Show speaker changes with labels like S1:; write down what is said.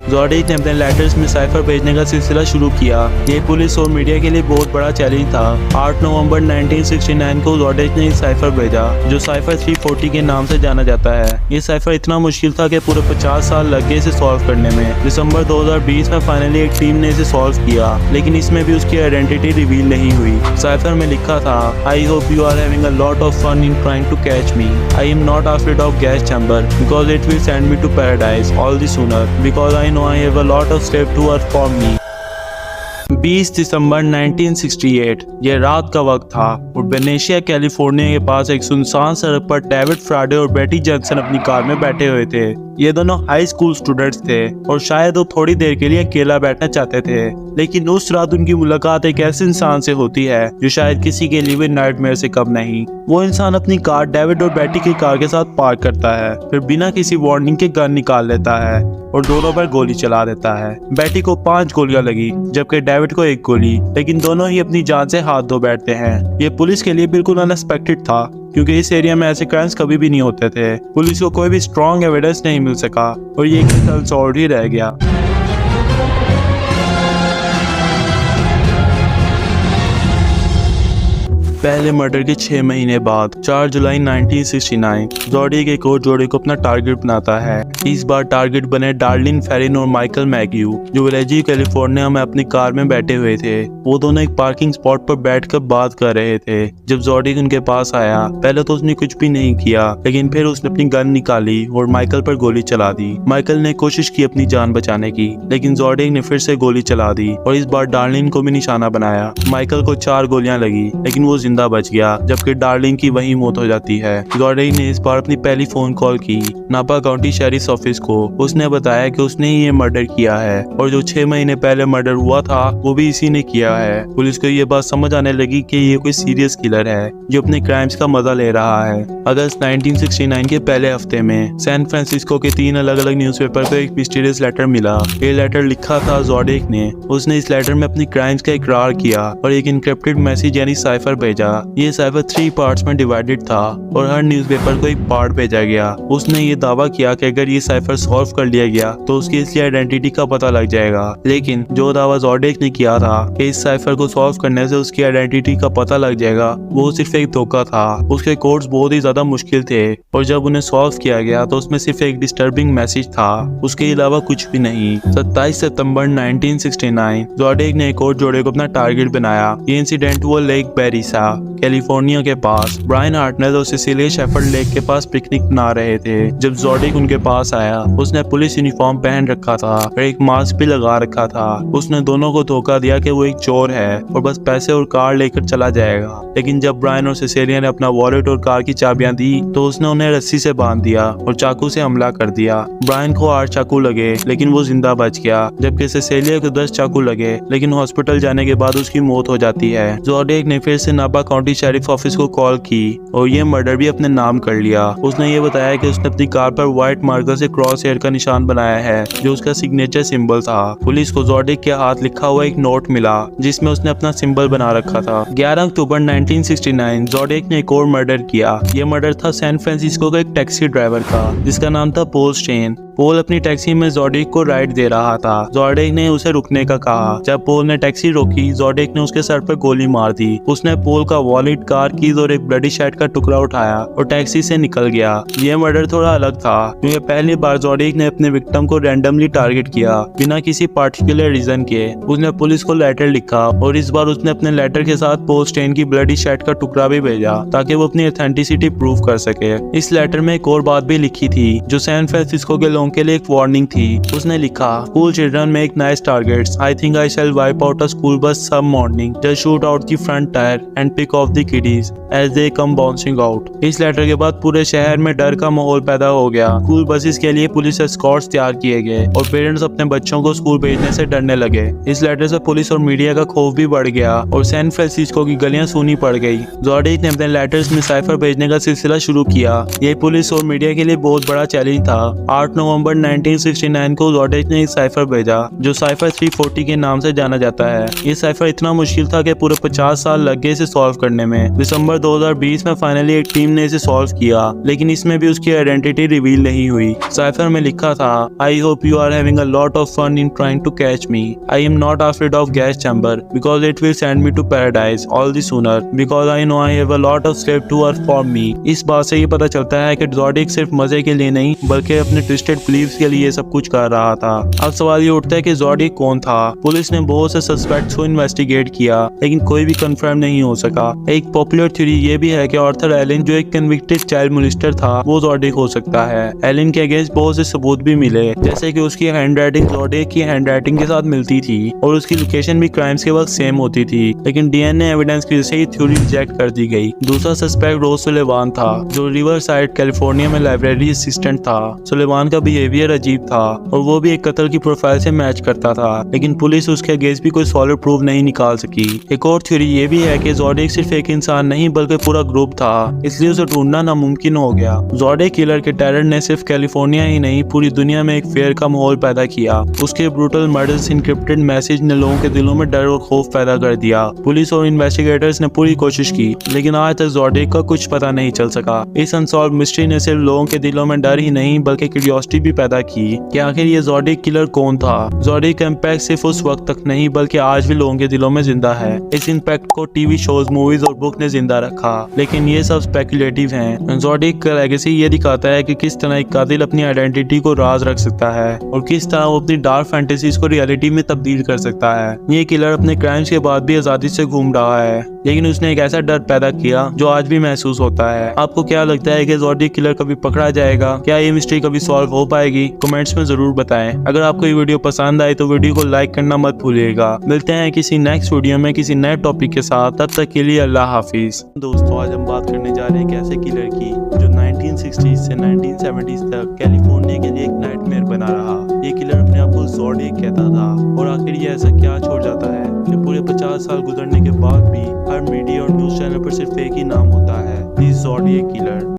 S1: Zodiac ने अपने letters में साइफर भेजने का सिलसिला शुरू किया। ये पुलिस और मीडिया के लिए बहुत बड़ा चैलेंज था। 8 नवंबर 1969 को ज़ोडिएक ने एक साइफर भेजा जो साइफर 340 के नाम से जाना जाता है। ये साइफर इतना मुश्किल था कि पूरे 50 साल लग गए इसे सॉल्व करने में। दिसंबर 2020 में फाइनली एक टीम ने इसे सॉल्व किया, लेकिन इसमें भी उसकी आइडेंटिटी रिवील नहीं हुई। साइफर में लिखा था, I hope you are having a lot of fun in trying to catch me. I am not afraid of gas chamber because it will send me to paradise all the sooner because I know I have a lot of step to earth for me. 20 दिसंबर 1968 ये रात का वक्त था और Venetia California के पास एक सुनसान सड़क पर डेविड फ्राडे और बेटी जैक्सन अपनी कार में बैठे हुए थे। ये दोनों हाई स्कूल स्टूडेंट्स थे और शायद वो थोड़ी देर के लिए अकेला बैठना चाहते थे, लेकिन उस रात उनकी मुलाकात एक ऐसे इंसान से होती है जो शायद किसी के लिए भी नाइटमेयर से कम नहीं। वो इंसान अपनी कार डेविड और बेटी की कार के साथ पार्क करता है, फिर बिना किसी वार्निंग के गन निकाल लेता है और दोनों पर गोली चला देता है। बेटी को 5 गोलियां लगी जबकि डेविड को 1 गोली, लेकिन दोनों ही अपनी जान से हाथ धो बैठते हैं। ये पुलिस के लिए बिल्कुल अनएक्सपेक्टेड था क्योंकि इस एरिया में ऐसे क्राइम्स कभी भी नहीं होते थे। पुलिस को कोई भी स्ट्रॉन्ग एविडेंस नहीं मिल सका और ये केस अनसॉल्व्ड ही रह गया। पहले मर्डर के 6 महीने बाद 4 जुलाई 1969 ज़ोडिएक एक और जोड़े को अपना टारगेट बनाता है। इस बार टारगेट बने डार्लिन फेरिन और माइकल मैग्यू जो विलेजी कैलिफोर्निया में अपनी कार में बैठे हुए थे। वो दोनों एक पार्किंग स्पॉट पर बैठकर बात कर रहे थे जब ज़ोडिएक उनके पास आया। पहले तो उसने कुछ भी नहीं किया, लेकिन फिर उसने अपनी गन निकाली और माइकल पर गोली चला दी। माइकल ने कोशिश की अपनी जान बचाने की, लेकिन ज़ोडिएक ने फिर से गोली चला दी और इस बार डार्लिन को भी निशाना बनाया। माइकल को 4 गोलियां लगी, लेकिन वो जिंदा बच गया, जबकि डार्लिन की वहीं मौत हो जाती है। ज़ोडिएक ने इस बार अपनी पहली फोन कॉल की नापा काउंटी शेरिफ ऑफिस को। उसने बताया कि उसने ही ये मर्डर किया है और जो 6 महीने पहले मर्डर हुआ था वो भी इसी ने किया है। पुलिस को ये बात समझ आने लगी कि ये कोई सीरियस किलर है जो अपने क्राइम्स का मजा ले रहा है। अगस्त 1969 के पहले हफ्ते में सैन फ्रांसिस्को के 3 अलग अलग न्यूज़पेपर को एक मिस्टीरियस लेटर मिला। ये लेटर लिखा था ज़ोडिएक ने। उसने इस लेटर में अपनी क्राइम्स का इकरार किया और एक इनक्रिप्टेड मैसेज यानी साइफर भेजा। ये साइफर 3 पार्ट्स में डिवाइडेड था और हर न्यूज़पेपर को एक पार्ट भेजा गया। उसने ये दावा किया कि अगर ये साइफर सॉल्व कर लिया गया तो उसकी इसलिए आइडेंटिटी का पता लग जाएगा, लेकिन जो दावा ज़ोडिएक ने किया था कि इस साइफर को सॉल्व करने से उसकी आइडेंटिटी का पता लग जाएगा, वो सिर्फ एक धोखा था। उसके कोड्स बहुत ही ज्यादा मुश्किल थे और जब उन्हें सॉल्व किया गया तो उसमें सिर्फ एक डिस्टर्बिंग मैसेज था, उसके अलावा कुछ भी नहीं। 27 सितंबर 1969 ज़ोडिएक ने एक और जोड़े को अपना टारगेट बनाया। ये इंसिडेंट हुआ लेक बेरिसा कैलिफोर्निया के पास। ब्रायन हार्टनेल और सिसिलिया शेफर्ड लेक के पास पिकनिक मना रहे थे जब ज़ोडिएक उनके पास आया। उसने पुलिस यूनिफॉर्म पहन रखा था और एक मास्क भी लगा रखा था। उसने दोनों को धोखा दिया कि वो एक चोर है और बस पैसे और कार लेकर चला जाएगा, लेकिन जब ब्रायन और सिसिलिया ने अपना वॉलेट और कार की चाबियां दी तो उसने उन्हें रस्सी से बांध दिया और चाकू से हमला कर दिया। ब्रायन को 8 चाकू लगे, लेकिन वो जिंदा बच गया, जबकि सिसिलिया को 10 चाकू लगे, लेकिन हॉस्पिटल जाने के बाद उसकी मौत हो जाती है। ज़ोडिएक ने फिर से नापा काउंटी शेरिफ ऑफिस को कॉल की और ये मर्डर भी अपने नाम कर लिया। उसने ये बताया कि उसने अपनी कार पर व्हाइट मार्कर से क्रॉस हेयर का निशान बनाया है जो उसका सिग्नेचर सिंबल था। पुलिस को ज़ोडिएक के हाथ लिखा हुआ एक नोट मिला जिसमें उसने अपना सिंबल बना रखा था। 11 अक्टूबर 1969 ज़ोडिएक ने एक और मर्डर किया। ये मर्डर था सैन फ्रांसिस्को का एक टैक्सी ड्राइवर का जिसका नाम था पॉल स्टेन। पॉल अपनी टैक्सी में ज़ोडिएक को राइड दे रहा था। ज़ोडिएक ने उसे रुकने का कहा। जब पॉल ने टैक्सी रोकी, ज़ोडिएक ने उसके सर पर गोली मार दी। उसने पॉल का वॉलेट, कार कीज और एक ब्लडी शर्ट का टुकड़ा उठाया और टैक्सी से निकल गया। यह मर्डर थोड़ा अलग था क्योंकि पहली बार ज़ोडिएक ने अपने विक्टिम को रैंडमली टारगेट किया बिना किसी पार्टिकुलर रीजन के। उसने पुलिस को लेटर लिखा और इस बार उसने अपने लेटर के साथ पॉल स्टेन की ब्लडी शर्ट का टुकड़ा भी भेजा ताकि वो अपनी ऑथेंटिसिटी प्रूव कर सके। इस लेटर में एक और बात भी लिखी थी जो सैन फ्रांसिस्को के लोगों के लिए एक वार्निंग थी। उसने लिखा, school children make nice targets. I think I shall wipe out a school bus some morning, just shoot out the front tyre and pick off the kiddies as they come bouncing out. इस letter के बाद पूरे शहर में डर का माहौल पैदा हो गया। स्कूल बसेस के लिए पुलिस एस्कॉर्ट्स तैयार किए गए और पेरेंट्स अपने बच्चों को स्कूल भेजने से डरने लगे। इस लेटर से पुलिस और मीडिया का खौफ भी बढ़ गया और सैन फ्रांसिस्को की गलियां सूनी पड़ गई। ज़ोडिएक ने अपने लेटर्स में साइफर भेजने का सिलसिला शुरू किया। ये पुलिस और मीडिया के लिए बहुत बड़ा चैलेंज था। 8 नवंबर 1969 को ज़ोडिएक ने एक साइफर भेजा जो साइफर 340 के नाम से जाना जाता है। ये साइफर इतना मुश्किल था कि पूरे 50 साल लग गए इसे सॉल्व सॉल्व करने में। दिसंबर 2020 में फाइनली एक टीम ने इसे सॉल्व किया, लेकिन इसमें भी उसकी आइडेंटिटी रिवील नहीं हुई। साइफर में लिखा था, I hope you are having a lot of fun in trying to catch me. I am not afraid of gas chamber because it will send me to paradise all the sooner because I know I have a lot of slave to work for me. इस बात से ये पता चलता है कि zodiac सिर्फ मजे के लिए नहीं बल्कि अपने ट्विस्टेड बिलीव्स के लिए सब कुछ कर रहा था। अब सवाल ये उठता है कि ज़ोडिएक कौन था। पुलिस ने बहुत से सस्पेक्ट्स को इन्वेस्टिगेट किया, लेकिन कोई भी कंफर्म नहीं हो सका। एक पॉपुलर थ्योरी ये भी है कि आर्थर एलन, जो एक कन्विक्टेड चाइल्ड मोलिस्टर था, वो ज़ोडिएक हो सकता है। एलन के अगेंस्ट बहुत से सबूत भी मिले, जैसे कि उसकी हैंडराइटिंग ज़ोडिएक की हैंडराइटिंग के साथ मिलती थी और उसकी लोकेशन भी क्राइम्स के वक्त सेम होती थी, लेकिन डीएनए एविडेंस की वजह से ये थ्योरी रिजेक्ट कर दी गई। दूसरा सस्पेक्ट रोज सुलेवान था, जो रिवर साइड कैलिफोर्निया में लाइब्रेरी असिस्टेंट था। सुलेवान का बिहेवियर अजीब था और वो भी एक कत्ल की प्रोफाइल से मैच करता था, लेकिन पुलिस उसके अगेंस्ट भी कोई सॉलिड प्रूफ नहीं निकाल सकी। एक और थ्योरी ये भी है कि ज़ोडिएक सिर्फ एक इंसान नहीं बल्कि पूरा ग्रुप था, इसलिए उसे ढूंढना नामुमकिन हो गया। ज़ोडिएक किलर के टेरर ने सिर्फ कैलिफोर्निया ही नहीं पूरी दुनिया में एक फेयर का माहौल पैदा किया। उसके ब्रूटल मर्डर्स, इनक्रिप्टेड मैसेज ने लोगों के दिलों में डर और खौफ पैदा कर दिया। पुलिस और इन्वेस्टिगेटर्स ने पूरी कोशिश की, लेकिन आज तक ज़ोडिएक का कुछ पता नहीं चल सका। इस अनसॉल्व मिस्ट्री ने सिर्फ लोगों के दिलों में डर ही नहीं बल्कि क्यूरियोसिटी भी पैदा की कि आखिर ये ज़ोडिएक किलर कौन था। ज़ोडिएक का इम्पैक्ट सिर्फ उस वक्त तक नहीं बल्कि आज भी लोगों के दिलों में जिंदा है। इस इम्पैक्ट को टीवी शोज, मूवीज और बुक ने जिंदा रखा, लेकिन ये सब स्पेकुलेटिव हैं। ज़ोडिएक का लेगेसी ये दिखाता है कि किस तरह एक कातिल अपनी आइडेंटिटी को राज रख सकता है और किस तरह वो अपनी डार्क फैंटेसीज को रियलिटी में तब्दील कर सकता है। ये किलर अपने क्राइम्स के बाद भी आजादी से घूम रहा है, लेकिन उसने एक ऐसा डर पैदा किया जो आज भी महसूस होता है। आपको क्या लगता है कि ज़ोडिएक किलर कभी पकड़ा जाएगा? क्या ये मिस्ट्री कभी सॉल्व हो पाएगी? कमेंट्स में जरूर बताएं। अगर आपको ये वीडियो पसंद आए तो वीडियो को लाइक करना मत भूलिएगा। मिलते हैं किसी नेक्स्ट वीडियो में किसी नए टॉपिक के साथ, तब तक के लिए अल्लाह हाफिज। दोस्तों, आज हम बात करने जा रहे हैं एक ऐसे किलर की जो 1960s से 1970s तक कैलिफोर्निया के लिए एक नाइटमेयर बना रहा। ये किलर अपने आप को ज़ोडिएक कहता था, और आखिर ये ऐसा क्या छोड़ जाता है कि पूरे 50 साल गुजरने के बाद भी हर मीडिया और न्यूज़ चैनल पर सिर्फ एक ही नाम होता है, द ज़ोडिएक किलर।